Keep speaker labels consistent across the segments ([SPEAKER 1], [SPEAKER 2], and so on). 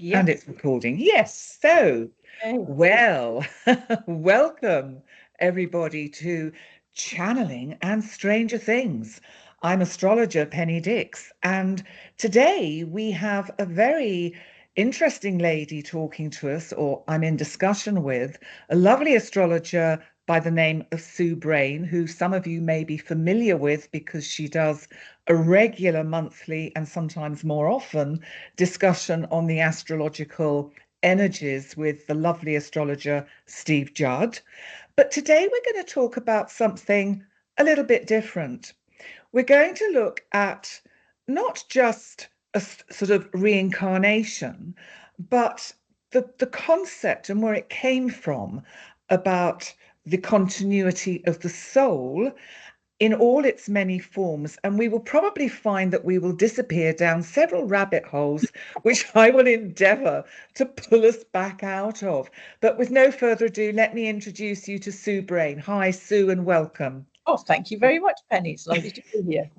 [SPEAKER 1] And
[SPEAKER 2] Yep.
[SPEAKER 1] it's recording. Yes. So,
[SPEAKER 2] Okay.
[SPEAKER 1] well, welcome everybody to Channeling and Stranger Things. I'm astrologer Penny Dix, and today we have a very interesting lady talking to us, or I'm in discussion with, a lovely astrologer by the name of Sue Brain, who some of you may be familiar with because she does a regular monthly and sometimes more often discussion on the astrological energies with the lovely astrologer Steve Judd. But today we're going to talk about something a little bit different. We're going to look at not just a sort of reincarnation, but the concept and where it came from about the continuity of the soul in all its many forms, and we will probably find that we will disappear down several rabbit holes, which I will endeavour to pull us back out of. But with no further ado, let me introduce you to Sue Brain. Hi, Sue, and welcome.
[SPEAKER 2] Oh, thank you very much, Penny. It's lovely to be here.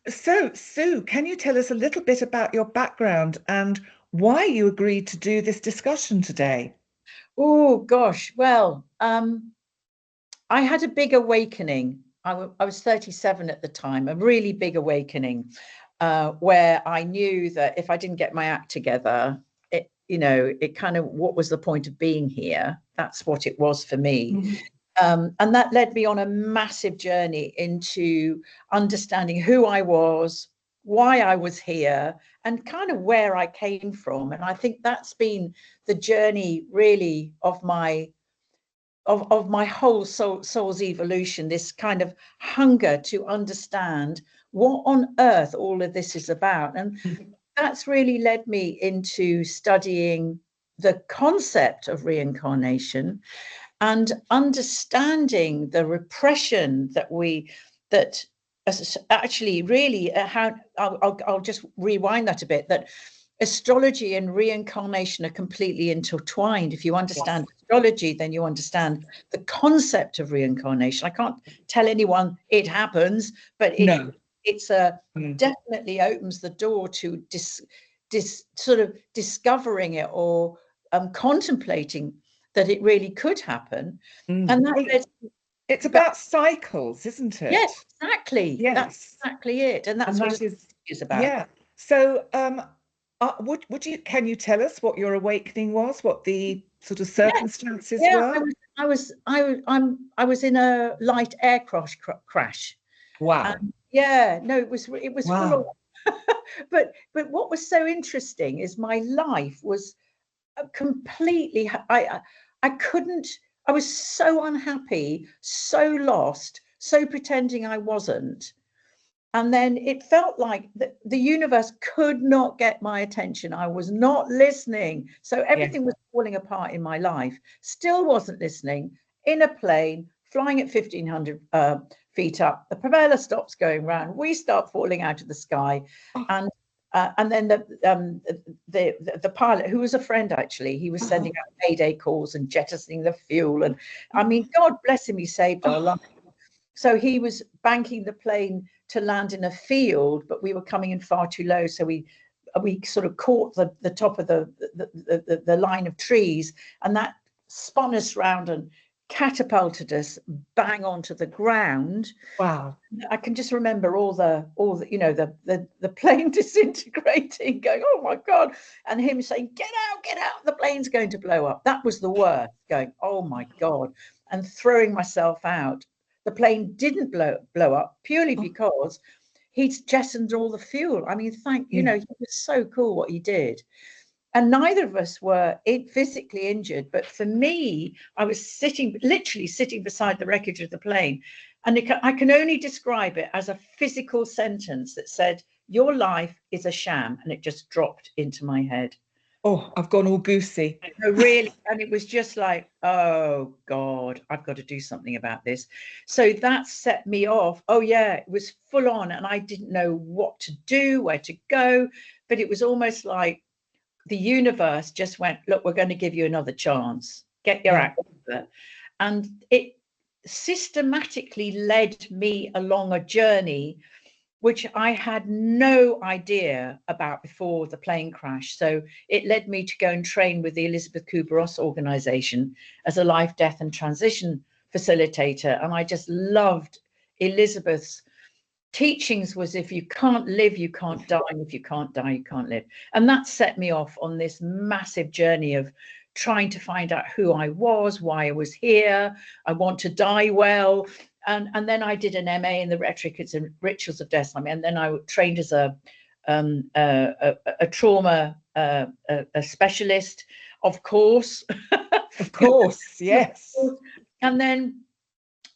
[SPEAKER 1] So, Sue, can you tell us a little bit about your background and why you agreed to do this discussion today?
[SPEAKER 2] Oh, gosh. Well, I had a big awakening. I was 37 at the time, a really big awakening, where I knew that if I didn't get my act together, it kind of, what was the point of being here? That's what it was for me. And that led me on a massive journey into understanding who I was, why I was here, and kind of where I came from. And I think that's been the journey really of my whole soul's evolution, this kind of hunger to understand what on earth all of this is about. And that's really led me into studying the concept of reincarnation and understanding the repression that actually really how I'll just rewind that a bit, that astrology and reincarnation are completely intertwined. If you understand astrology, then you understand the concept of reincarnation. I can't tell anyone it happens, but it's definitely opens the door to sort of discovering it, or contemplating that it really could happen. And that
[SPEAKER 1] It's about cycles, isn't
[SPEAKER 2] yes,
[SPEAKER 1] it?
[SPEAKER 2] exactly.
[SPEAKER 1] Yes.
[SPEAKER 2] That's exactly it. And that's
[SPEAKER 1] And
[SPEAKER 2] what
[SPEAKER 1] that
[SPEAKER 2] it is about.
[SPEAKER 1] yeah. So, can you tell us what your awakening was, what the sort of circumstances
[SPEAKER 2] Yeah,
[SPEAKER 1] were?
[SPEAKER 2] I was in a light air crash.
[SPEAKER 1] Wow.
[SPEAKER 2] Yeah, no, it was full
[SPEAKER 1] Wow.
[SPEAKER 2] on. But what was so interesting is my life was completely, I couldn't, I was so unhappy, so lost, so pretending I wasn't. And then it felt like the universe could not get my attention. I was not listening. So everything was falling apart in my life. Still wasn't listening. In a plane, flying at 1,500 feet up, the propeller stops going round. We start falling out of the sky. And then the pilot, who was a friend actually, he was sending out mayday calls and jettisoning the fuel. And I mean, God bless him, he saved our life. So he was banking the plane to land in a field, but we were coming in far too low. So we sort of caught the top of the line of trees, and that spun us round and catapulted us bang onto the ground.
[SPEAKER 1] Wow.
[SPEAKER 2] I can just remember all the the plane disintegrating, going, oh my God, and him saying, get out, the plane's going to blow up. That was the worst, going, oh my God, and throwing myself out. The plane didn't blow up purely because he'd jettisoned all the fuel. I mean, he was so cool what he did. And neither of us were physically injured. But for me, I was literally sitting beside the wreckage of the plane. And I can only describe it as a physical sentence that said, your life is a sham. And it just dropped into my head.
[SPEAKER 1] Oh, I've gone all goosey.
[SPEAKER 2] No, really. And it was just like, oh God, I've got to do something about this. So that set me off. Oh yeah, it was full on. And I didn't know what to do, where to go. But it was almost like the universe just went, look, we're going to give you another chance. Get your act together. And it systematically led me along a journey which I had no idea about before the plane crash. So it led me to go and train with the Elizabeth Kubler-Ross organization as a life, death and transition facilitator. And I just loved Elizabeth's teachings. Was if you can't live, you can't die. And if you can't die, you can't live. And that set me off on this massive journey of trying to find out who I was, why I was here. I want to die well. And then I did an MA in the Rhetorics and Rituals of Death. And then I trained as a trauma a specialist, of course.
[SPEAKER 1] Of course, yes.
[SPEAKER 2] And then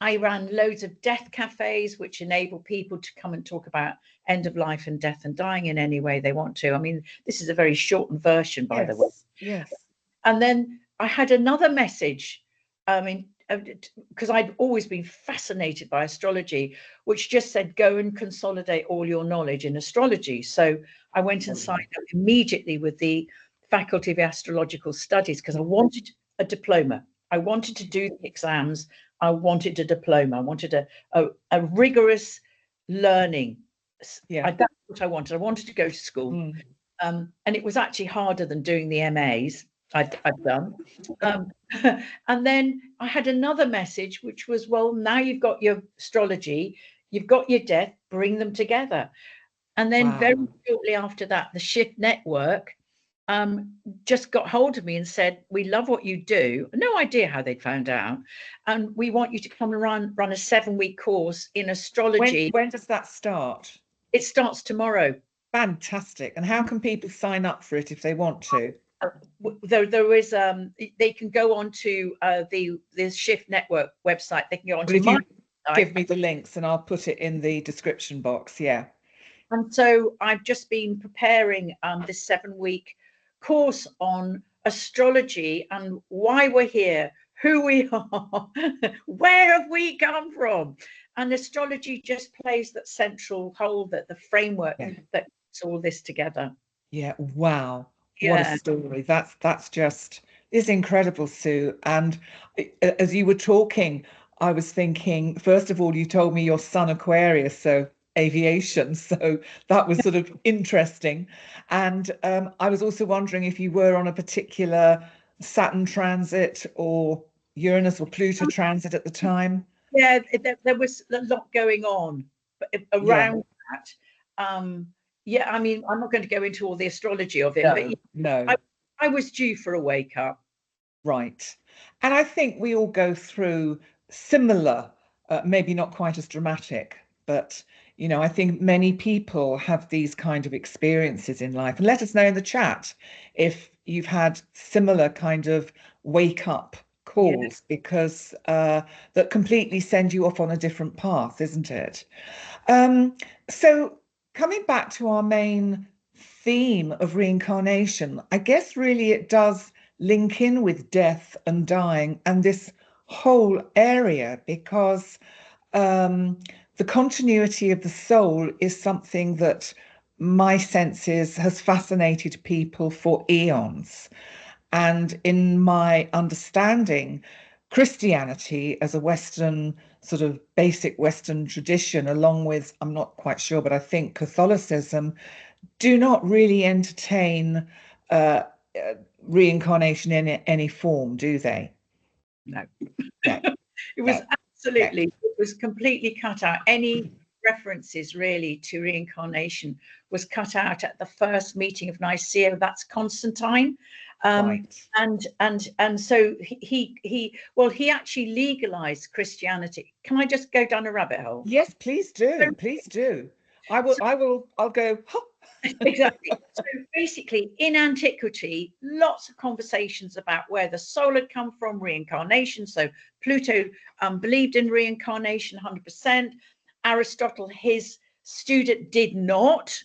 [SPEAKER 2] I ran loads of death cafes, which enable people to come and talk about end of life and death and dying in any way they want to. I mean, this is a very shortened version, by the way.
[SPEAKER 1] Yes.
[SPEAKER 2] And then I had another message. I mean, because I'd always been fascinated by astrology, which just said, go and consolidate all your knowledge in astrology. So I went and signed up immediately with the Faculty of Astrological Studies because I wanted a diploma. I wanted to do the exams. I wanted a diploma. I wanted a rigorous learning.
[SPEAKER 1] Yeah.
[SPEAKER 2] That's what I wanted. I wanted to go to school. And it was actually harder than doing the MAs I'd done. And then I had another message, which was, well, now you've got your astrology, you've got your death, bring them together. And then very shortly after that, the Shift Network just got hold of me and said, we love what you do. No idea how they'd found out. And we want you to come and run a 7-week course in astrology.
[SPEAKER 1] When does that start?
[SPEAKER 2] It starts tomorrow.
[SPEAKER 1] Fantastic. And how can people sign up for it if they want to?
[SPEAKER 2] There is they can go on to the Shift Network website. They can go on to my
[SPEAKER 1] website. Give me the links and I'll put it in the description box. Yeah.
[SPEAKER 2] And so I've just been preparing this 7-week course on astrology and why we're here, who we are, where have we come from? And astrology just plays that central role, that the framework that puts all this together.
[SPEAKER 1] Yeah. Wow. What a story. That's just, it's incredible, Sue. And as you were talking, I was thinking, first of all, you told me your son Aquarius, so aviation. So that was sort of interesting. And I was also wondering if you were on a particular Saturn transit or Uranus or Pluto transit at the time.
[SPEAKER 2] Yeah, there was a lot going on around that. Yeah, I mean, I'm not going to go into all the astrology of it, but
[SPEAKER 1] no.
[SPEAKER 2] I was due for a wake up.
[SPEAKER 1] Right. And I think we all go through similar, maybe not quite as dramatic, but, you know, I think many people have these kind of experiences in life. And let us know in the chat if you've had similar kind of wake up calls, because that completely send you off on a different path, isn't it? So coming back to our main theme of reincarnation, I guess really it does link in with death and dying and this whole area, because the continuity of the soul is something that my sense is has fascinated people for eons. And in my understanding, Christianity as a Western, sort of basic Western tradition, along with, I'm not quite sure, but I think Catholicism, do not really entertain reincarnation in any form, do they?
[SPEAKER 2] No.
[SPEAKER 1] No.
[SPEAKER 2] It was absolutely, it was completely cut out. Any references really to reincarnation was cut out at the first meeting of Nicaea. That's Constantine. And so he actually legalized Christianity. Can I just go down a rabbit hole?
[SPEAKER 1] Yes, please do. Please do. I'll go.
[SPEAKER 2] Exactly. So basically, in antiquity, lots of conversations about where the soul had come from, reincarnation. So Pluto believed in reincarnation 100%. Aristotle, his student, did not.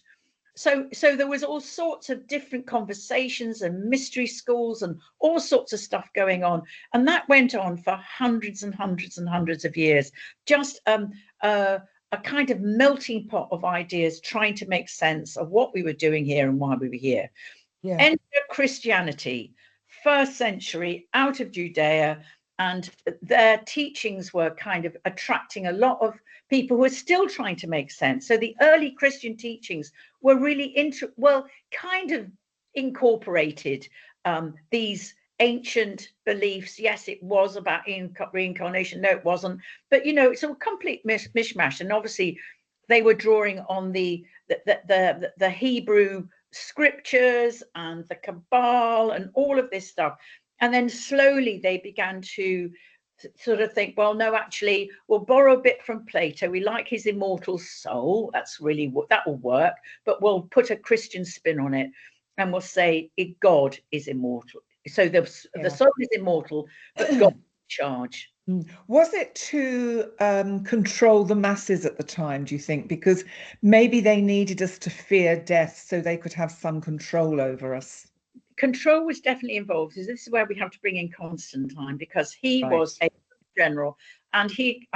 [SPEAKER 2] So there was all sorts of different conversations and mystery schools and all sorts of stuff going on. And that went on for hundreds and hundreds and hundreds of years. Just a kind of melting pot of ideas trying to make sense of what we were doing here and why we were here. Enter Christianity, 1st century, out of Judea, and their teachings were kind of attracting a lot of people who are still trying to make sense. So the early Christian teachings were really kind of incorporated these ancient beliefs. Yes, it was about reincarnation. No, it wasn't. But it's a complete mishmash. And obviously, they were drawing on the Hebrew scriptures and the Kabbalah and all of this stuff. And then slowly they began to sort of think, well, no, actually, we'll borrow a bit from Plato. We like his immortal soul. That's really what that will work. But we'll put a Christian spin on it, and we'll say God is immortal. So the soul is immortal, but God is in charge.
[SPEAKER 1] Was it to control the masses at the time, do you think? Because maybe they needed us to fear death so they could have some control over us.
[SPEAKER 2] Control was definitely involved. This is where we have to bring in Constantine, because he was a general, and he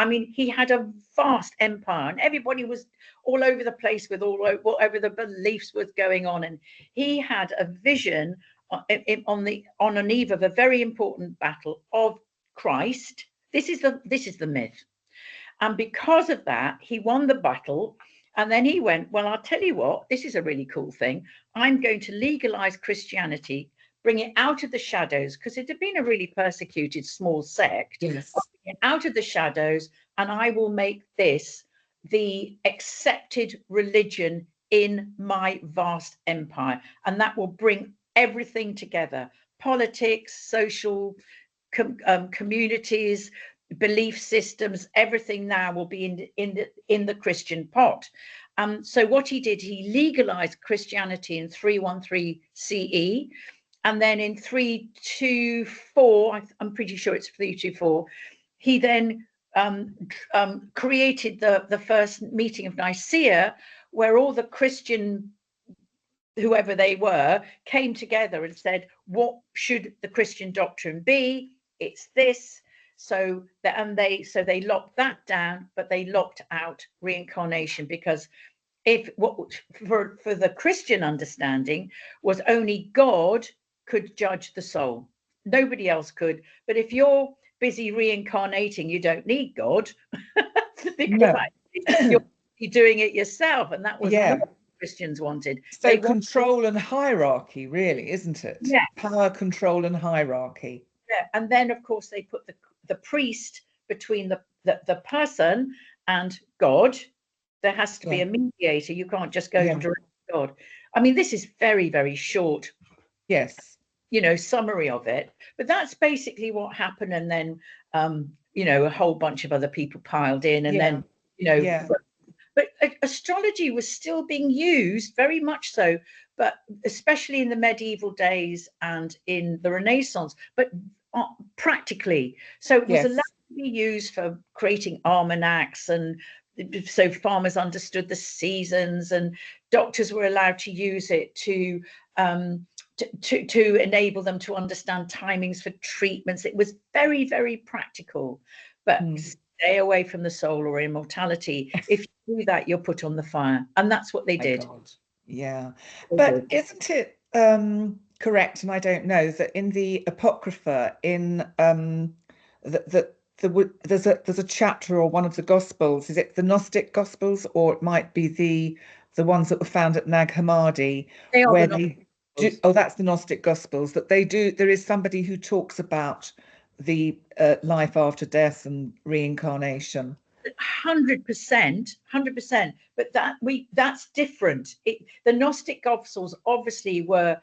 [SPEAKER 2] had a vast empire, and everybody was all over the place with whatever the beliefs was going on, and he had a vision on an eve of a very important battle of Christ. This is the myth, and because of that, he won the battle. And then he went, well, I'll tell you what, this is a really cool thing. I'm going to legalize Christianity, bring it out of the shadows, because it had been a really persecuted small sect.
[SPEAKER 1] Yes.
[SPEAKER 2] Out of the shadows, and I will make this the accepted religion in my vast empire. And that will bring everything together: politics, social communities, belief systems, everything now will be in the Christian pot. So what he did, he legalized Christianity in 313 CE, and then in 324, I'm pretty sure it's 324, he then created the first meeting of Nicaea, where all the Christian, whoever they were, came together and said, what should the Christian doctrine be? It's this. So they locked that down, but they locked out reincarnation, because for the Christian understanding was only God could judge the soul. Nobody else could. But if you're busy reincarnating, you don't need God, because you're doing it yourself. And that was not what Christians wanted.
[SPEAKER 1] So control and hierarchy, really, isn't it?
[SPEAKER 2] Yeah.
[SPEAKER 1] Power, control, and hierarchy.
[SPEAKER 2] Yeah. And then, of course, they put the priest between the person and God. There has to be a mediator. You can't just go direct to God. I mean, this is very, very short.
[SPEAKER 1] Yes.
[SPEAKER 2] Summary of it. But that's basically what happened. And then, a whole bunch of other people piled in, and then, But astrology was still being used, very much so, but especially in the medieval days and in the Renaissance, but practically. So it was allowed to be used for creating almanacs, and so farmers understood the seasons, and doctors were allowed to use it to enable them to understand timings for treatments. It was very, very practical, but stay away from the soul or immortality. If you do that, you're put on the fire. And that's what they did.
[SPEAKER 1] God. Yeah. But isn't it correct, and I don't know, that in the Apocrypha, in there's a chapter or one of the Gospels, is it the Gnostic Gospels, or it might be the ones that were found at Nag Hammadi, where that's the Gnostic Gospels, that there is somebody who talks about the life after death and reincarnation.
[SPEAKER 2] 100%, but that's different. The Gnostic Gospels obviously were,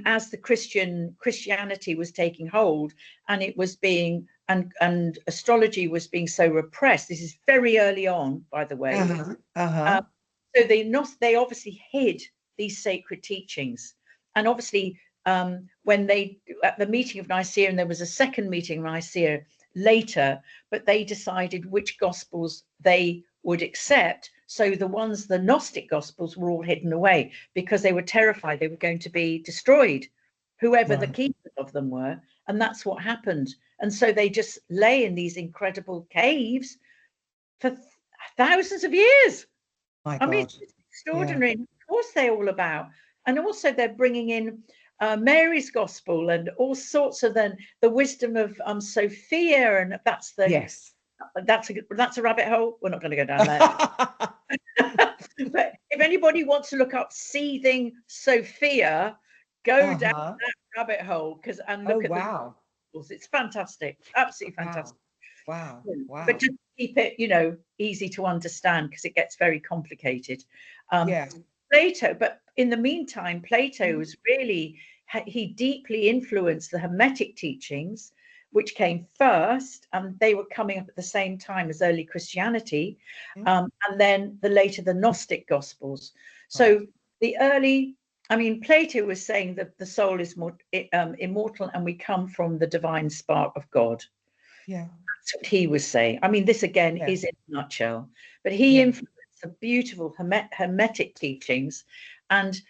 [SPEAKER 2] as the Christianity was taking hold, and it was being and astrology was being so repressed. This is very early on, by the way. So they obviously hid these sacred teachings, and obviously when at the meeting of Nicaea, and there was a second meeting of Nicaea later, but they decided which gospels they would accept. So the Gnostic gospels were all hidden away, because they were terrified they were going to be destroyed, whoever the keepers of them were. And that's what happened. And so they just lay in these incredible caves for thousands of years.
[SPEAKER 1] My God.
[SPEAKER 2] It's extraordinary. Of course they're all about. And also they're bringing in Mary's Gospel and all sorts of the wisdom of Sophia, and that's
[SPEAKER 1] Yes.
[SPEAKER 2] a rabbit hole. We're not going to go down there. But if anybody wants to look up Seething Sophia, go down that rabbit hole and look at
[SPEAKER 1] wow.
[SPEAKER 2] It's fantastic, absolutely fantastic.
[SPEAKER 1] Wow. Wow.
[SPEAKER 2] But just keep it, easy to understand because it gets very complicated. Plato, but in the meantime, Plato was really, he deeply influenced the Hermetic teachings, which came first, and they were coming up at the same time as early Christianity, and then the Gnostic Gospels. So Plato was saying that the soul is more immortal, and we come from the divine spark of God.
[SPEAKER 1] Yeah,
[SPEAKER 2] that's what he was saying. This again is in a nutshell, but he influenced the beautiful Hermetic teachings, and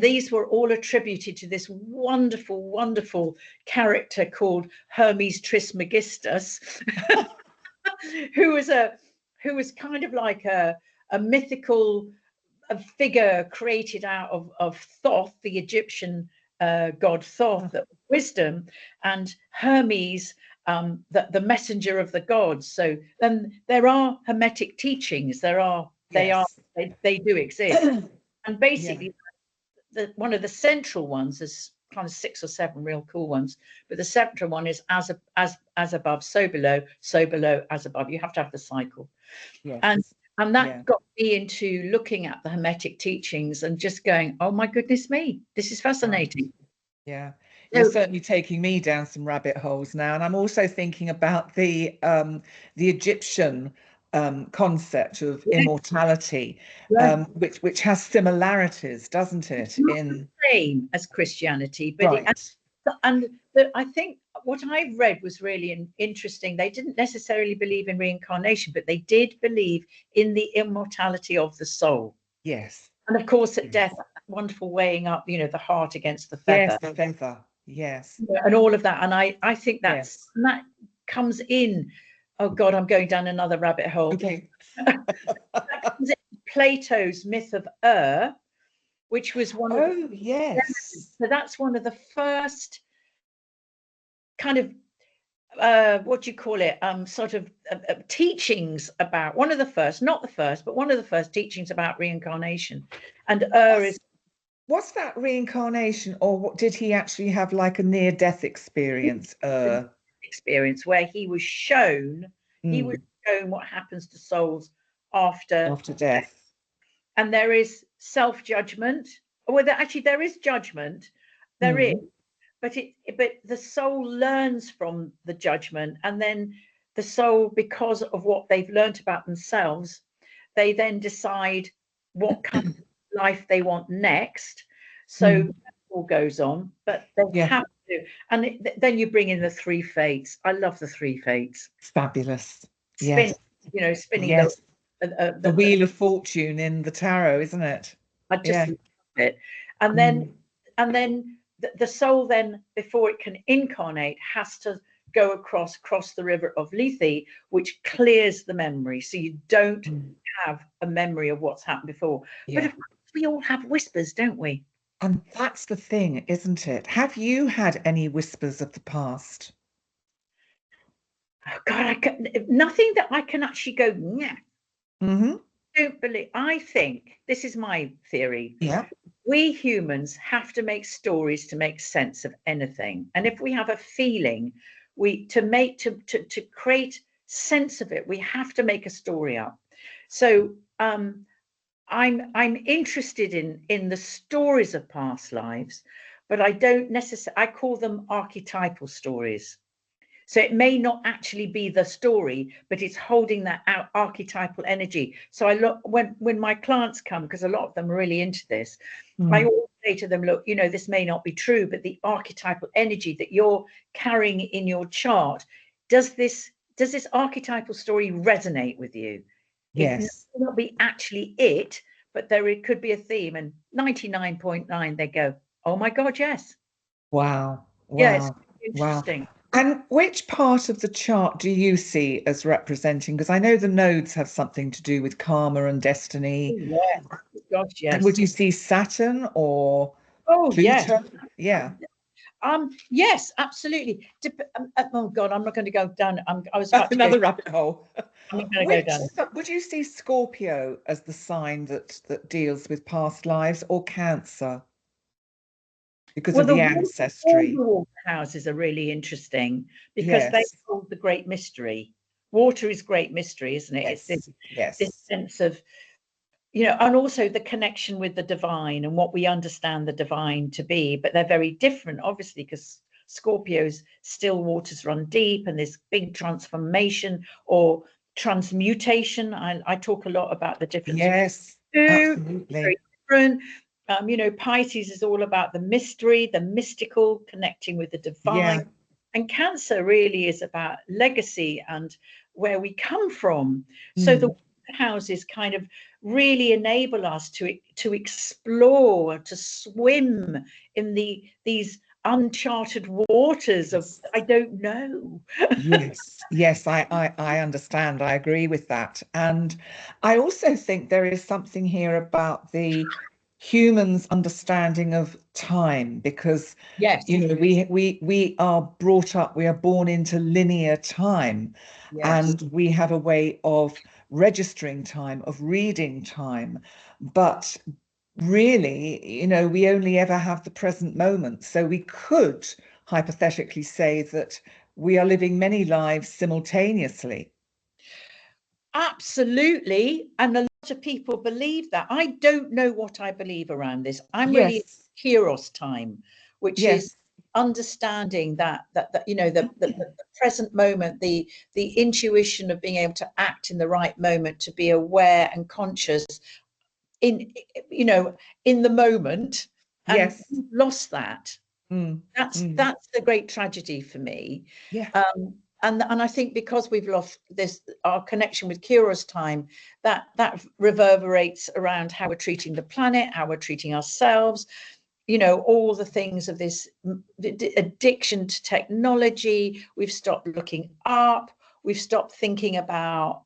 [SPEAKER 2] these were all attributed to this wonderful, wonderful character called Hermes Trismegistus, who was kind of like a mythical figure created out of Thoth, the Egyptian god Thoth, that was wisdom, and Hermes, the messenger of the gods. So then there are Hermetic teachings. They do exist, and basically one of the central ones is kind of 6 or 7 real cool ones, but the central one is as above, so below, as above. You have to have the cycle, and that got me into looking at the Hermetic teachings and just going, oh my goodness me, this is fascinating.
[SPEAKER 1] Yeah, you're certainly taking me down some rabbit holes now, and I'm also thinking about the Egyptian concept of immortality, which has similarities, doesn't it?
[SPEAKER 2] Not the same as Christianity, but I think what I read was really interesting. They didn't necessarily believe in reincarnation, but they did believe in the immortality of the soul.
[SPEAKER 1] Yes.
[SPEAKER 2] And of course, at death, wonderful weighing up, the heart against the feather.
[SPEAKER 1] Yes, the feather. Yes.
[SPEAKER 2] And all of that. And I think that comes in. Oh God, I'm going down another rabbit hole.
[SPEAKER 1] Okay.
[SPEAKER 2] That comes in Plato's myth of which was one of so that's one of the first kind of what do you call it, sort of teachings about, one of the first, not the first, but one of the first teachings about reincarnation. And
[SPEAKER 1] what's that reincarnation, or what, did he actually have like a near-death experience?
[SPEAKER 2] Experience where he was shown what happens to souls after
[SPEAKER 1] death.
[SPEAKER 2] And there is self-judgment. Well, there is judgment. There is, but the soul learns from the judgment, and then the soul, because of what they've learned about themselves, they then decide what kind of life they want next. So that all goes on, but they have to. And then you bring in the 3 fates. I love the 3 fates.
[SPEAKER 1] Fabulous.
[SPEAKER 2] Spinning
[SPEAKER 1] the Wheel of Fortune in the tarot, isn't it?
[SPEAKER 2] I just love it. And then the soul, then before it can incarnate, has to go across the river of Lethe, which clears the memory, so you don't have a memory of what's happened before. But of course, we all have whispers, don't we?
[SPEAKER 1] And that's the thing, isn't it? Have you had any whispers of the past?
[SPEAKER 2] Oh God, nothing that I can actually go, yeah. Don't believe. I think this is my theory. We humans have to make stories to make sense of anything, and if we have a feeling, to create sense of it, we have to make a story up. So I'm interested in the stories of past lives, but I don't necessarily. I call them archetypal stories. So it may not actually be the story, but it's holding that archetypal energy. So I look when my clients come, because a lot of them are really into this, I always say to them, look, this may not be true, but the archetypal energy that you're carrying in your chart, does this archetypal story resonate with you?
[SPEAKER 1] Yes.
[SPEAKER 2] It may not be actually it, but it could be a theme. And 99.9, they go, oh my God, yes.
[SPEAKER 1] Wow.
[SPEAKER 2] Yeah, it's interesting.
[SPEAKER 1] Wow. And which part of the chart do you see as representing? Because I know the nodes have something to do with karma and destiny.
[SPEAKER 2] Yes. Gosh, yes.
[SPEAKER 1] And would you see Saturn or?
[SPEAKER 2] Oh, yes.
[SPEAKER 1] Pluto? Yeah.
[SPEAKER 2] Yes, absolutely. Oh God, I'm not going to go down. I was about to go.
[SPEAKER 1] Another rabbit hole.
[SPEAKER 2] I'm not going to go
[SPEAKER 1] Which
[SPEAKER 2] down.
[SPEAKER 1] would you see Scorpio as the sign that deals with past lives, or Cancer because
[SPEAKER 2] Well,
[SPEAKER 1] of
[SPEAKER 2] the
[SPEAKER 1] the
[SPEAKER 2] water
[SPEAKER 1] ancestry?
[SPEAKER 2] water houses are really interesting because they
[SPEAKER 1] Yes,
[SPEAKER 2] hold the great mystery. Water is great mystery, isn't it? It's
[SPEAKER 1] yes,
[SPEAKER 2] this
[SPEAKER 1] yes,
[SPEAKER 2] sense of, and also the connection with the divine and what we understand the divine to be. But they're very different, obviously, because Scorpios, still waters run deep, and this big transformation or transmutation. I talk a lot about the difference between
[SPEAKER 1] yes,
[SPEAKER 2] the two. It's very
[SPEAKER 1] absolutely.
[SPEAKER 2] different. Pisces is all about the mystery, the mystical, connecting with the divine.
[SPEAKER 1] Yeah.
[SPEAKER 2] And Cancer really is about legacy and where we come from. So the
[SPEAKER 1] Mm.
[SPEAKER 2] houses kind of really enable us to explore, to swim in these uncharted waters of
[SPEAKER 1] Yes.
[SPEAKER 2] I don't know.
[SPEAKER 1] Yes, yes, I understand. I agree with that. And I also think there is something here about the human's understanding of time, because
[SPEAKER 2] Yes,
[SPEAKER 1] we are brought up, we are born into linear time,
[SPEAKER 2] yes.
[SPEAKER 1] and we have a way of registering time, of reading time. But really, we only ever have the present moment. So we could hypothetically say that we are living many lives simultaneously.
[SPEAKER 2] Absolutely. And a lot of people believe that. I don't know what I believe around this. I'm really
[SPEAKER 1] Yes,
[SPEAKER 2] Kairos time, which is
[SPEAKER 1] yes,
[SPEAKER 2] understanding the present moment, the intuition of being able to act in the right moment, to be aware and conscious in you know in the moment, and
[SPEAKER 1] yes.
[SPEAKER 2] we've lost that.
[SPEAKER 1] Mm, mm.
[SPEAKER 2] That's the great tragedy for me.
[SPEAKER 1] Yeah,
[SPEAKER 2] And I think because we've lost this our connection with Kira's time, that reverberates around how we're treating the planet, how we're treating ourselves, all the things of this addiction to technology. We've stopped looking up, we've stopped thinking about,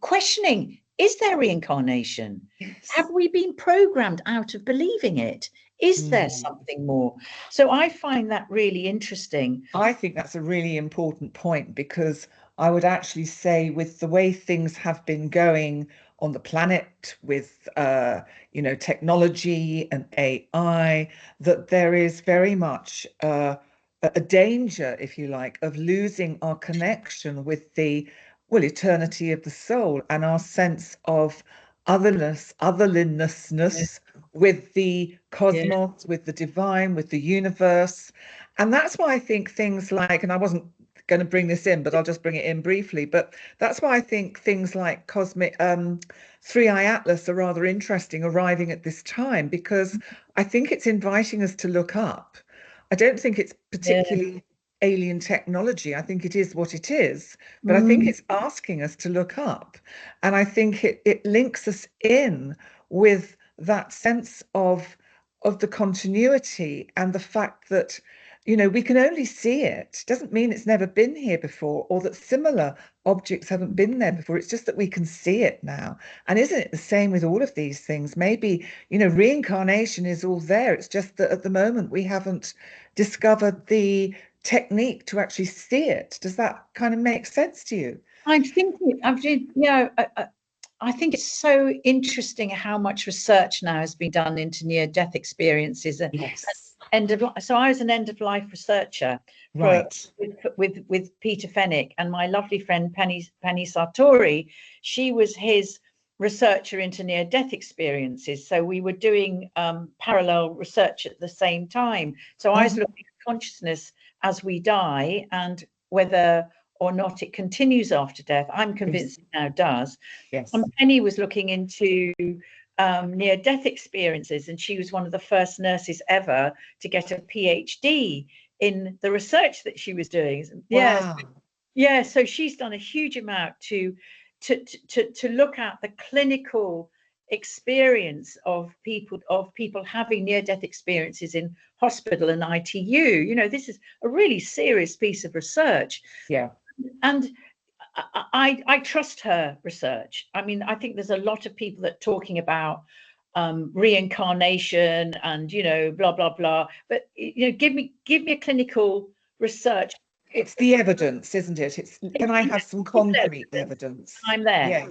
[SPEAKER 2] questioning, is there reincarnation? Have
[SPEAKER 1] yes.
[SPEAKER 2] we been programmed out of believing it? Is there
[SPEAKER 1] Mm.
[SPEAKER 2] something more? So I find that really interesting.
[SPEAKER 1] I think that's a really important point, because I would actually say, with the way things have been going on the planet with technology and AI, that there is very much a danger, if you like, of losing our connection with the, well, eternity of the soul, and our sense of otherness,
[SPEAKER 2] Yeah,
[SPEAKER 1] otherlinessness, with the
[SPEAKER 2] yeah,
[SPEAKER 1] cosmos, with the divine, with the universe. And that's why I think things like, and I wasn't going to bring this in, but I'll just bring it in briefly. But that's why I think things like cosmic Three Eye Atlas are rather interesting, arriving at this time, because I think it's inviting us to look up. I don't think it's
[SPEAKER 2] yeah.
[SPEAKER 1] particularly alien technology. I think it is what it is, but I think
[SPEAKER 2] Mm,
[SPEAKER 1] it's asking us to look up. And I think it links us in with that sense of the continuity, and the fact that we can only see it doesn't mean it's never been here before, or that similar objects haven't been there before. It's just that we can see it now. And isn't it the same with all of these things? Maybe reincarnation is all there, it's just that at the moment we haven't discovered the technique to actually see it. Does that kind of make sense to you?
[SPEAKER 2] I'm thinking, I think it's so interesting how much research now has been done into near-death experiences.
[SPEAKER 1] Yes.
[SPEAKER 2] End of life. So I was an end-of-life researcher for
[SPEAKER 1] Right.
[SPEAKER 2] with Peter Fenwick, and my lovely friend Penny Sartori. She was his researcher into near-death experiences. So we were doing parallel research at the same time. So I was
[SPEAKER 1] Oh,
[SPEAKER 2] looking at consciousness as we die, and whether or not it continues after death. I'm
[SPEAKER 1] yes,
[SPEAKER 2] convinced it now does. And
[SPEAKER 1] yes.
[SPEAKER 2] Penny was looking into near death experiences, and she was one of the first nurses ever to get a PhD in the research that she was doing. Yes,
[SPEAKER 1] Wow.
[SPEAKER 2] yeah. So she's done a huge amount to look at the clinical experience of people having near death experiences in hospital and ITU. This is a really serious piece of research,
[SPEAKER 1] Yeah.
[SPEAKER 2] and I trust her research. I mean, I think there's a lot of people that are talking about reincarnation and, you know, blah blah blah. But, you know, give me a clinical research.
[SPEAKER 1] It's the evidence, isn't it? Can I have some concrete evidence?
[SPEAKER 2] I'm there.
[SPEAKER 1] Yeah.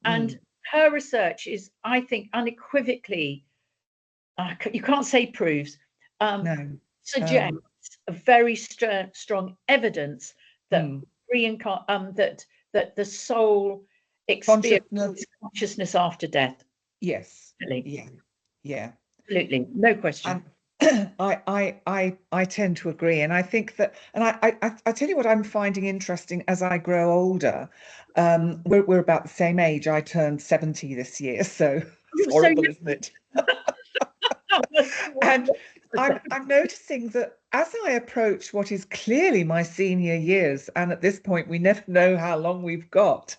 [SPEAKER 2] And her research is, I think, unequivocally, you can't say proves,
[SPEAKER 1] No.
[SPEAKER 2] suggests a very strong evidence that that the soul experiences consciousness after death.
[SPEAKER 1] Yes.
[SPEAKER 2] Absolutely.
[SPEAKER 1] Yeah.
[SPEAKER 2] Absolutely. No question.
[SPEAKER 1] And I tend to agree. And I think that, and I tell you what I'm finding interesting as I grow older. We're about the same age. I turned 70 this year, so it's horrible, isn't it? And I'm noticing that as I approach what is clearly my senior years, and at this point we never know how long we've got,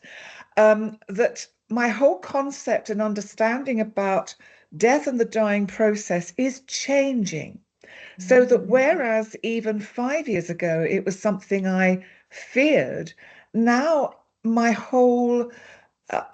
[SPEAKER 1] that my whole concept and understanding about death and the dying process is changing. So that whereas even 5 years ago it was something I feared, now my whole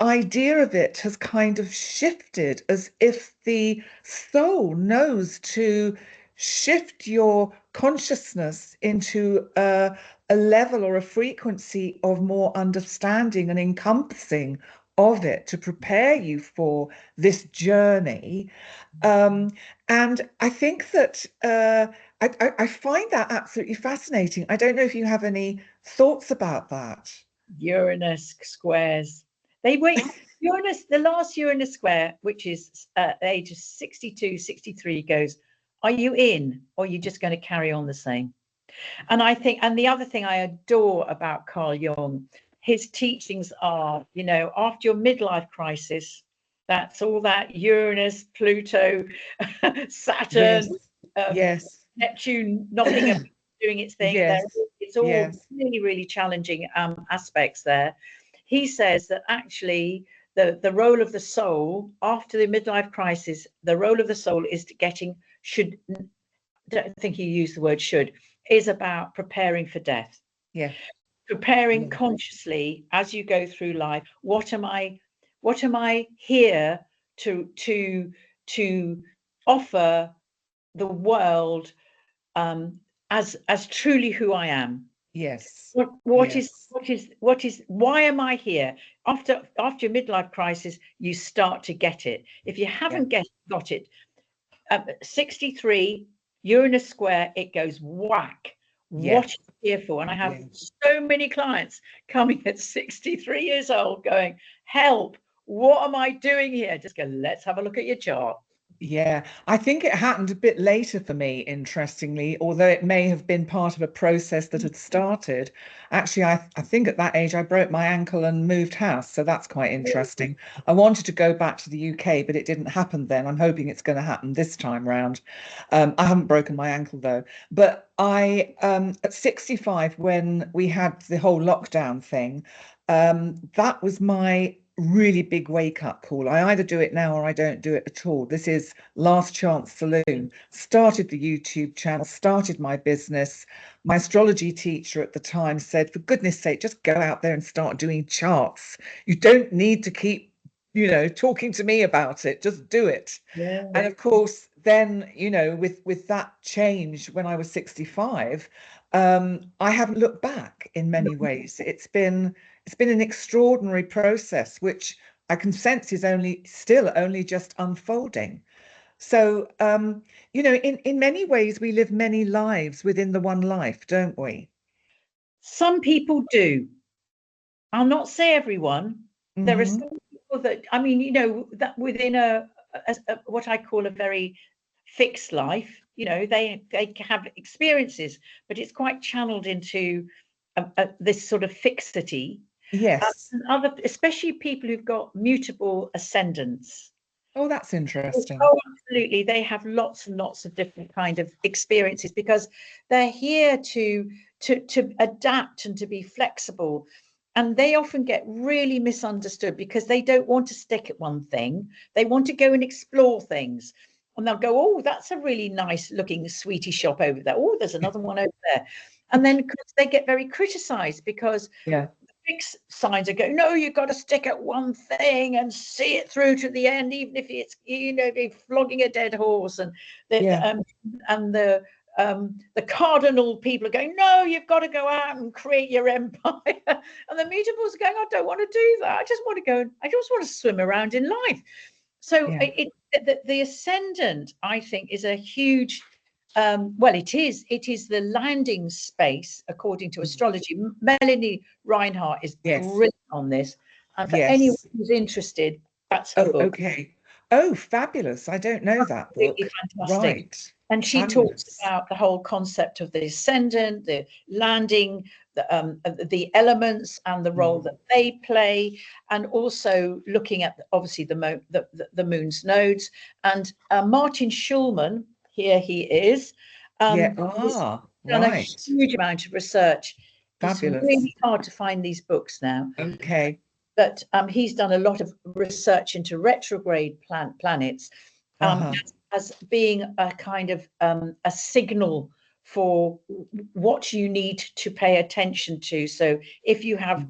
[SPEAKER 1] idea of it has kind of shifted, as if the soul knows to shift your consciousness into a level or a frequency of more understanding and encompassing of it to prepare you for this journey. And I think that I find that absolutely fascinating. I don't know if you have any thoughts about that.
[SPEAKER 2] Uranus squares. They wait. Uranus, the last Uranus square, which is age of 62, 63, goes, are you in, or are you just going to carry on the same? And I think, and the other thing I adore about Carl Jung, his teachings are, you know, after your midlife crisis, that's all that Uranus, Pluto, Saturn,
[SPEAKER 1] Yes.
[SPEAKER 2] Neptune knocking up, doing its thing.
[SPEAKER 1] Yes.
[SPEAKER 2] It's all
[SPEAKER 1] Yes.
[SPEAKER 2] really, really challenging aspects there. He says that actually the role of the soul after the midlife crisis, the role of the soul is to don't think he used the word should, is about preparing for death.
[SPEAKER 1] Yeah.
[SPEAKER 2] Preparing consciously as you go through life. What am I here to offer the world, as truly who I am?
[SPEAKER 1] Yes.
[SPEAKER 2] What is why am I here? After your midlife crisis, you start to get it. If you haven't got it, 63 Uranus square, it goes whack. What are you here for? And I have so many clients coming at 63 years old going, help, what am I doing here? Just go, let's have a look at your chart.
[SPEAKER 1] Yeah, I think it happened a bit later for me, interestingly, although it may have been part of a process that had started. Actually, I think at that age I broke my ankle and moved house, so that's quite interesting. I wanted to go back to the UK, but it didn't happen then. I'm hoping it's going to happen this time round. I haven't broken my ankle though. But at 65, when we had the whole lockdown thing, that was my really big wake up call. I either do it now or I don't do it at all. This is Last Chance Saloon. Started the YouTube channel, started my business. My astrology teacher at the time said, for goodness sake, just go out there and start doing charts. You don't need to keep, talking to me about it. Just do it.
[SPEAKER 2] Yeah.
[SPEAKER 1] And of course, then, with that change when I was 65, I haven't looked back in many ways. It's been an extraordinary process, which I can sense is still only just unfolding. So, in many ways, we live many lives within the one life, don't we?
[SPEAKER 2] Some people do. I'll not say everyone. There are some people that, I mean, that within a what I call a very fixed life, they have experiences, but it's quite channeled into this sort of fixity.
[SPEAKER 1] Yes.
[SPEAKER 2] And especially people who've got mutable ascendants.
[SPEAKER 1] Oh, that's interesting.
[SPEAKER 2] Oh, absolutely. They have lots and lots of different kind of experiences because they're here to adapt and to be flexible. And they often get really misunderstood because they don't want to stick at one thing. They want to go and explore things. And they'll go, oh, that's a really nice looking sweetie shop over there. Oh, there's another one over there. And then they get very criticized because fixed signs are going, no, you've got to stick at one thing and see it through to the end, even if it's, you know, flogging a dead horse. And the cardinal people are going, no, you've got to go out and create your empire. And the mutables are going, I don't want to do that. I just want to go, I just want to swim around in life. So the ascendant, I think, is a huge, well, it is the landing space, according to astrology. Melanie Reinhardt is brilliant on this. And for anyone who's interested, that's her book.
[SPEAKER 1] Okay. Oh, fabulous. I don't know that book.
[SPEAKER 2] Fantastic. Right. And she talks about the whole concept of the ascendant, the landing, the elements and the role that they play, and also looking at obviously the moon's nodes. And Martin Schulman, here he is,
[SPEAKER 1] done
[SPEAKER 2] a huge amount of research.
[SPEAKER 1] Fabulous.
[SPEAKER 2] It's really hard to find these books now.
[SPEAKER 1] Okay.
[SPEAKER 2] But he's done a lot of research into retrograde planets as being a kind of a signal for what you need to pay attention to. So if you have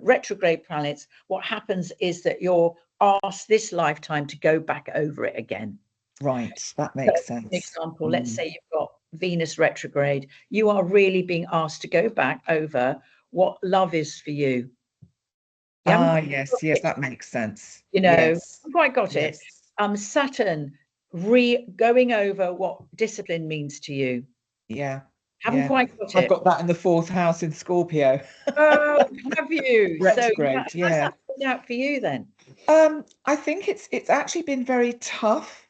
[SPEAKER 2] retrograde planets, what happens is that you're asked this lifetime to go back over it again.
[SPEAKER 1] Right, that makes sense.
[SPEAKER 2] For example, let's say you've got Venus retrograde, you are really being asked to go back over what love is for you.
[SPEAKER 1] Yes, that makes sense.
[SPEAKER 2] You know, haven't quite got it. Saturn going over what discipline means to you. Haven't quite got it.
[SPEAKER 1] I've got that in the 4th house in Scorpio.
[SPEAKER 2] Oh, have you?
[SPEAKER 1] Retrograde,
[SPEAKER 2] so how's that worked out for you then?
[SPEAKER 1] I think it's actually been very tough.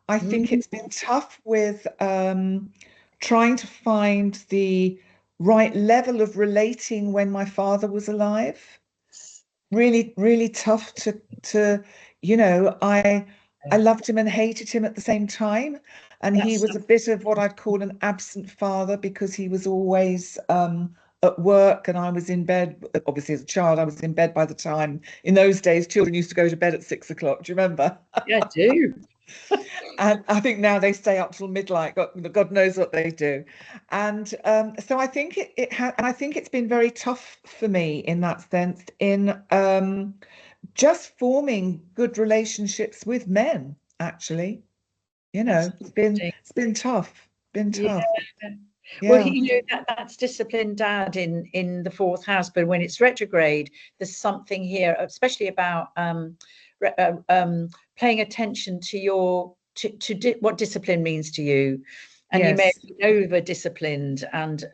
[SPEAKER 1] I think it's been tough with trying to find the right level of relating when my father was alive. Really, really tough to you know, I loved him and hated him at the same time. And he was a bit of what I'd call an absent father, because he was always at work and I was in bed. Obviously, as a child, I was in bed by the time. In those days, children used to go to bed at 6 o'clock. Do you remember?
[SPEAKER 2] Yeah, I do.
[SPEAKER 1] And I think now they stay up till midnight. God knows what they do. And so I think it has, and I think it's been very tough for me in that sense, in just forming good relationships with men. Actually, you know, it's been tough. Yeah.
[SPEAKER 2] Well, you know, that's disciplined dad in the 4th house, but when it's retrograde, there's something here, especially about paying attention to your what discipline means to you. And you may be over disciplined and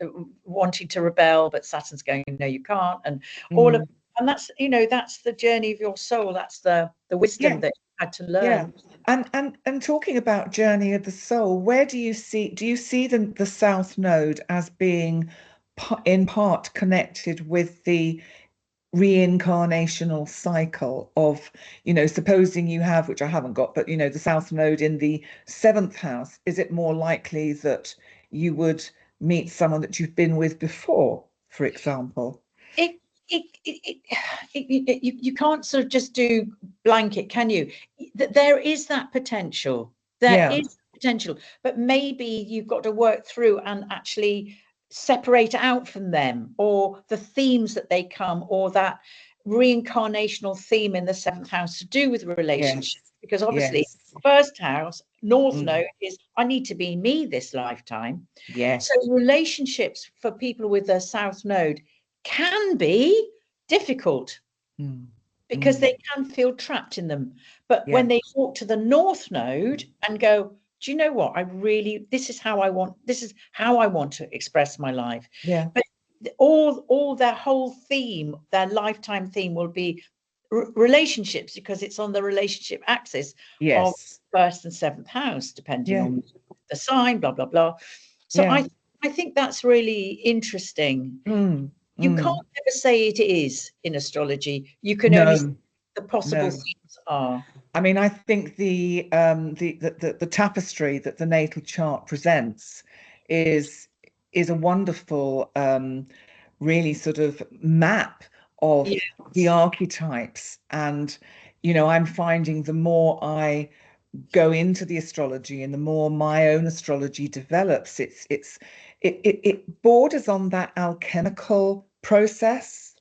[SPEAKER 2] wanting to rebel, but Saturn's going, no, you can't. And all of, and that's, you know, that's the journey of your soul. That's the wisdom that you had to learn.
[SPEAKER 1] And talking about journey of the soul, where do you see the South Node as being in part connected with the reincarnational cycle of, you know, supposing you have, which I haven't got, but you know, the South Node in the 7th house, is it more likely that you would meet someone that you've been with before, for example?
[SPEAKER 2] You can't sort of just do blanket, can you? There is that potential. There is potential, but maybe you've got to work through and actually separate out from them, or the themes that they come, or that reincarnational theme in the 7th house to do with relationships. Because obviously 1st house, North Node, is I need to be me this lifetime. So relationships for people with a South Node can be difficult because they can feel trapped in them. But when they walk to the North Node and go, do you know what? This is how I want to express my life. But all their whole theme, their lifetime theme will be relationships, because it's on the relationship axis of 1st and 7th house, depending on the sign, blah, blah, blah. So I think that's really interesting. You can't ever say it is in astrology. You can only say the possible themes are.
[SPEAKER 1] I mean, I think the tapestry that the natal chart presents is a wonderful, really sort of map of the archetypes. And, you know, I'm finding the more I go into the astrology and the more my own astrology develops, it borders on that alchemical process.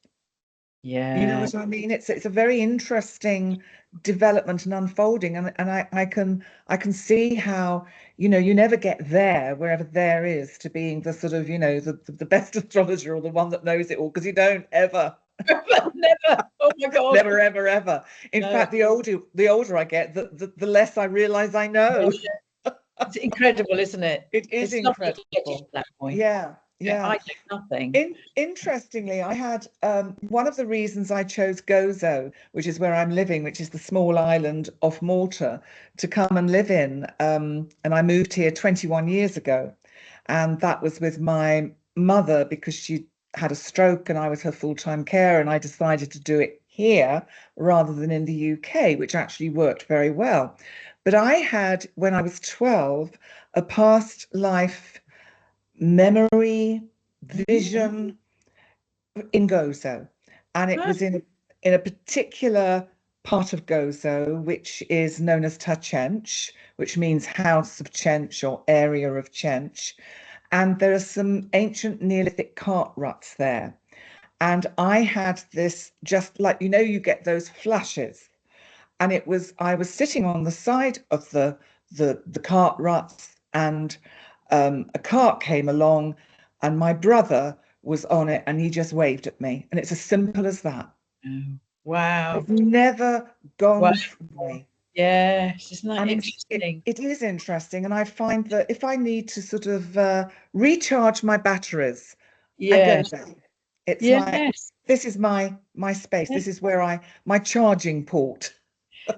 [SPEAKER 1] You know
[SPEAKER 2] Yeah.
[SPEAKER 1] what I mean? It's a very interesting development and unfolding, and I can see how, you never get there, wherever there is, to being the sort of, the best astrologer or the one that knows it all, because you don't ever.
[SPEAKER 2] Never. Oh my God.
[SPEAKER 1] Never, ever, ever. In
[SPEAKER 2] No.
[SPEAKER 1] fact, the older I get, the less I realize I
[SPEAKER 2] Yeah.
[SPEAKER 1] know.
[SPEAKER 2] It's incredible, isn't it?
[SPEAKER 1] It is
[SPEAKER 2] It's lovely to get to
[SPEAKER 1] incredible.
[SPEAKER 2] that point.
[SPEAKER 1] Yeah,
[SPEAKER 2] Yeah,
[SPEAKER 1] yeah.
[SPEAKER 2] I know nothing.
[SPEAKER 1] Interestingly, I had one of the reasons I chose Gozo, which is where I'm living, which is the small island off Malta, to come and live in. And I moved here 21 years ago. And that was with my mother because she had a stroke and I was her full-time carer. And I decided to do it here rather than in the UK, which actually worked very well. But I had, when I was 12, a past life memory,
[SPEAKER 2] Mhm.
[SPEAKER 1] vision in Gozo, and it
[SPEAKER 2] Ah,
[SPEAKER 1] was in a particular part of Gozo, which is known as Tachench, which means house of Chench or area of Chench. And there are some ancient Neolithic cart ruts there. And I had this, just like, you get those flashes. And I was sitting on the side of the cart ruts, and a cart came along, and my brother was on it, and he just waved at me, and it's as simple as that.
[SPEAKER 2] oh, wow.
[SPEAKER 1] It's never
[SPEAKER 2] Wow.
[SPEAKER 1] gone from me.
[SPEAKER 2] Yes, isn't that
[SPEAKER 1] And it,
[SPEAKER 2] interesting?
[SPEAKER 1] it is interesting, and I find that if I need to sort of recharge my batteries, I go
[SPEAKER 2] Yes.
[SPEAKER 1] there. It's like,
[SPEAKER 2] Yes.
[SPEAKER 1] this is my space. This is where my charging port.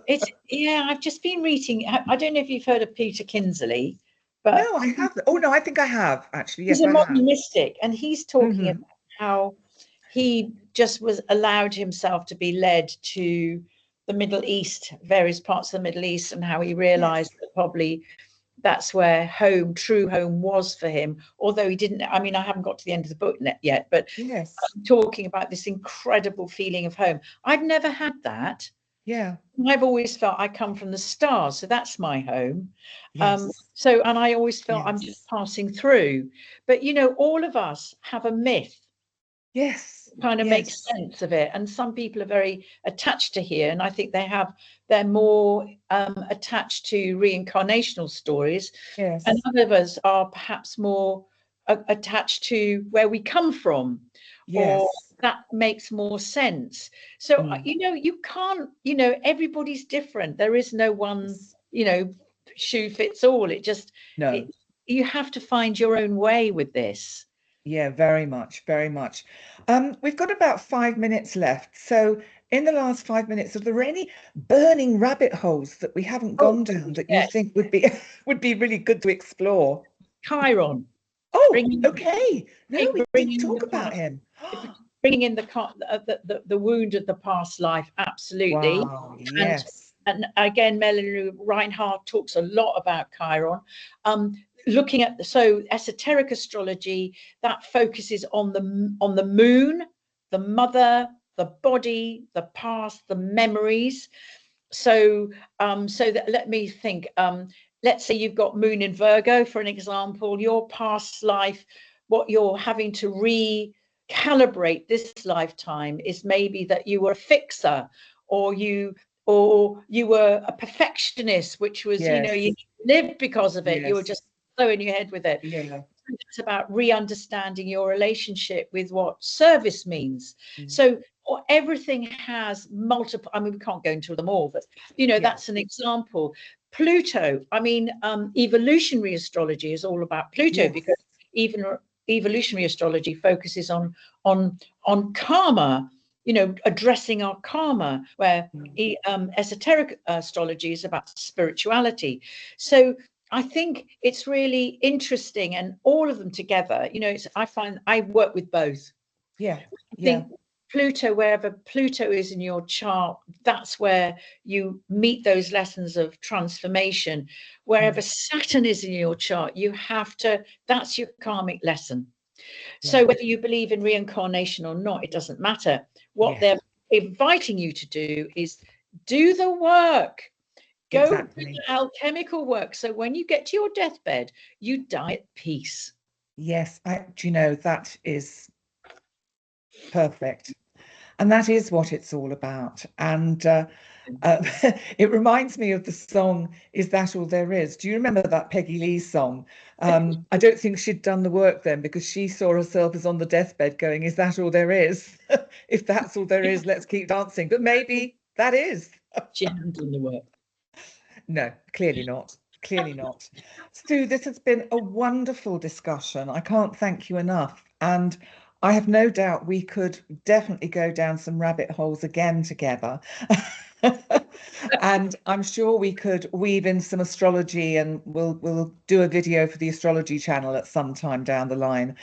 [SPEAKER 2] It's, yeah, I've just been reading. I don't know if you've heard of Peter Kinsley, but
[SPEAKER 1] No, I haven't. Oh no, I think I have actually.
[SPEAKER 2] he's
[SPEAKER 1] Yes,
[SPEAKER 2] a
[SPEAKER 1] I have.
[SPEAKER 2] modern mystic, and he's talking
[SPEAKER 1] Hmm.
[SPEAKER 2] about how he just was allowed himself to be led to the Middle East, various parts of the Middle East, and how he
[SPEAKER 1] Yes,
[SPEAKER 2] realized that probably that's where home, true home, was for him. Although he didn't, I mean, I haven't got to the end of the book yet, but
[SPEAKER 1] yes,
[SPEAKER 2] I'm talking about this incredible feeling of home. I've never had that.
[SPEAKER 1] yeah,
[SPEAKER 2] I've always felt I come from the stars, so that's my home.
[SPEAKER 1] yes,
[SPEAKER 2] So, and I always felt I'm just
[SPEAKER 1] yes,
[SPEAKER 2] passing through. But all of us have a myth
[SPEAKER 1] yes,
[SPEAKER 2] kind of makes
[SPEAKER 1] yes,
[SPEAKER 2] sense of it. And some people are very attached to here, and I think they're more attached to reincarnational stories, and
[SPEAKER 1] yes,
[SPEAKER 2] others are perhaps more attached to where we come from, or
[SPEAKER 1] yes.
[SPEAKER 2] that makes more sense. So
[SPEAKER 1] Mm,
[SPEAKER 2] you can't, everybody's different. There is no one,
[SPEAKER 1] yes.
[SPEAKER 2] shoe fits all. It
[SPEAKER 1] No,
[SPEAKER 2] you have to find your own way with this.
[SPEAKER 1] yeah, very much, very much. We've got about 5 minutes left. So, in the last 5 minutes, are there any burning rabbit holes that we haven't
[SPEAKER 2] Oh,
[SPEAKER 1] gone down that you
[SPEAKER 2] yes.
[SPEAKER 1] think would be would be really good to explore?
[SPEAKER 2] Chiron.
[SPEAKER 1] Oh,
[SPEAKER 2] bringing
[SPEAKER 1] okay. No, we didn't
[SPEAKER 2] bringing the
[SPEAKER 1] talk about
[SPEAKER 2] past,
[SPEAKER 1] him.
[SPEAKER 2] bringing in the wound of the past life, absolutely.
[SPEAKER 1] Wow,
[SPEAKER 2] and
[SPEAKER 1] yes,
[SPEAKER 2] and again, Melanie Reinhardt talks a lot about Chiron. Looking at so esoteric astrology that focuses on the moon, the mother, the body, the past, the memories. So that, let me think. Let's say you've got moon in Virgo, for an example. Your past life, what you're having to recalibrate this lifetime is maybe that you were a fixer, or you were a perfectionist, which was, you
[SPEAKER 1] yes,
[SPEAKER 2] lived because of it. You were
[SPEAKER 1] yes,
[SPEAKER 2] just so in your head with it.
[SPEAKER 1] yeah.
[SPEAKER 2] It's about re-understanding your relationship with what service means.
[SPEAKER 1] Mm.
[SPEAKER 2] So everything has multiple, I mean, we can't go into them all, but
[SPEAKER 1] Yeah,
[SPEAKER 2] that's an example. Pluto, I mean, evolutionary astrology is all about Pluto,
[SPEAKER 1] yes,
[SPEAKER 2] because even evolutionary astrology focuses on karma, addressing our karma, where
[SPEAKER 1] mm,
[SPEAKER 2] esoteric astrology is about spirituality. So I think it's really interesting, and all of them together, I find I work with both.
[SPEAKER 1] yeah,
[SPEAKER 2] I
[SPEAKER 1] yeah,
[SPEAKER 2] think Pluto, wherever Pluto is in your chart, that's where you meet those lessons of transformation. Wherever
[SPEAKER 1] mm,
[SPEAKER 2] Saturn is in your chart, that's your karmic lesson.
[SPEAKER 1] yeah,
[SPEAKER 2] So whether you believe in reincarnation or not, it doesn't matter. What
[SPEAKER 1] yeah,
[SPEAKER 2] they're inviting you to do is do the work. Go do
[SPEAKER 1] exactly.
[SPEAKER 2] the alchemical work. So when you get to your deathbed, you die at peace.
[SPEAKER 1] Yes, that is perfect. And that is what it's all about. And it reminds me of the song, Is That All There Is? Do you remember that Peggy Lee song? I don't think she'd done the work then, because she saw herself as on the deathbed going, Is that all there is? If that's all there is, let's keep dancing. But maybe that is.
[SPEAKER 2] She hadn't done the work.
[SPEAKER 1] No, clearly not. Clearly not. Stu, this has been a wonderful discussion. I can't thank you enough. And I have no doubt we could definitely go down some rabbit holes again together. And I'm sure we could weave in some astrology, and we'll do a video for the astrology channel at some time down the line.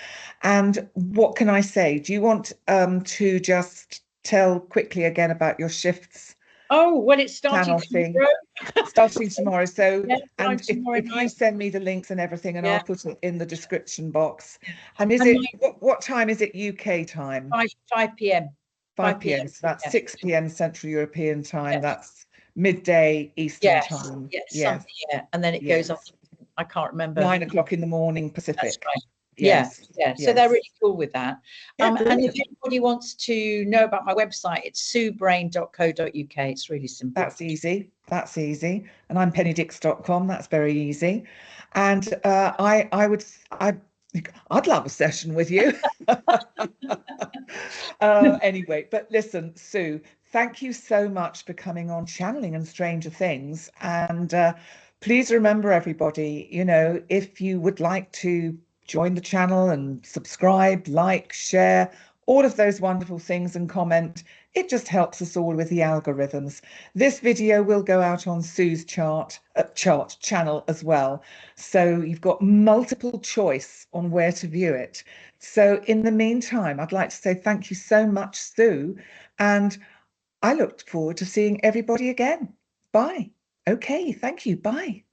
[SPEAKER 1] And what can I say? Do you want to just tell quickly again about your shifts
[SPEAKER 2] Oh, well, it's starting
[SPEAKER 1] channel thing?
[SPEAKER 2] tomorrow.
[SPEAKER 1] Starting tomorrow. So,
[SPEAKER 2] Yeah,
[SPEAKER 1] and
[SPEAKER 2] tomorrow
[SPEAKER 1] if you
[SPEAKER 2] night.
[SPEAKER 1] send me the links and everything, and
[SPEAKER 2] Yeah.
[SPEAKER 1] I'll put it in the description box. And is
[SPEAKER 2] And
[SPEAKER 1] it what time is it UK time?
[SPEAKER 2] 5 p.m.
[SPEAKER 1] 5 p.m. So that's
[SPEAKER 2] Yeah.
[SPEAKER 1] 6 p.m. Central European time.
[SPEAKER 2] Yeah.
[SPEAKER 1] That's midday Eastern
[SPEAKER 2] Yes.
[SPEAKER 1] time.
[SPEAKER 2] Yes.
[SPEAKER 1] Yes.
[SPEAKER 2] Yeah. And then it goes on. I can't remember.
[SPEAKER 1] 9 o'clock in the morning
[SPEAKER 2] That's
[SPEAKER 1] Pacific.
[SPEAKER 2] right.
[SPEAKER 1] Yes.
[SPEAKER 2] Yeah. So
[SPEAKER 1] Yes.
[SPEAKER 2] they're really cool with that.
[SPEAKER 1] Yeah,
[SPEAKER 2] And if
[SPEAKER 1] brilliant.
[SPEAKER 2] anybody wants to know about my website, it's suebrain.co.uk. It's really simple.
[SPEAKER 1] That's easy. That's easy. And I'm pennydix.com. That's very easy. And I'd love a session with you. Anyway, but listen, Sue, thank you so much for coming on Channeling and Stranger Things. And please remember, everybody, if you would like to join the channel and subscribe, like, share, all of those wonderful things, and comment, it just helps us all with the algorithms. This video will go out on Sue's chart channel as well. So you've got multiple choice on where to view it. So in the meantime, I'd like to say thank you so much, Sue. And I look forward to seeing everybody again. Bye. Okay, thank you. Bye.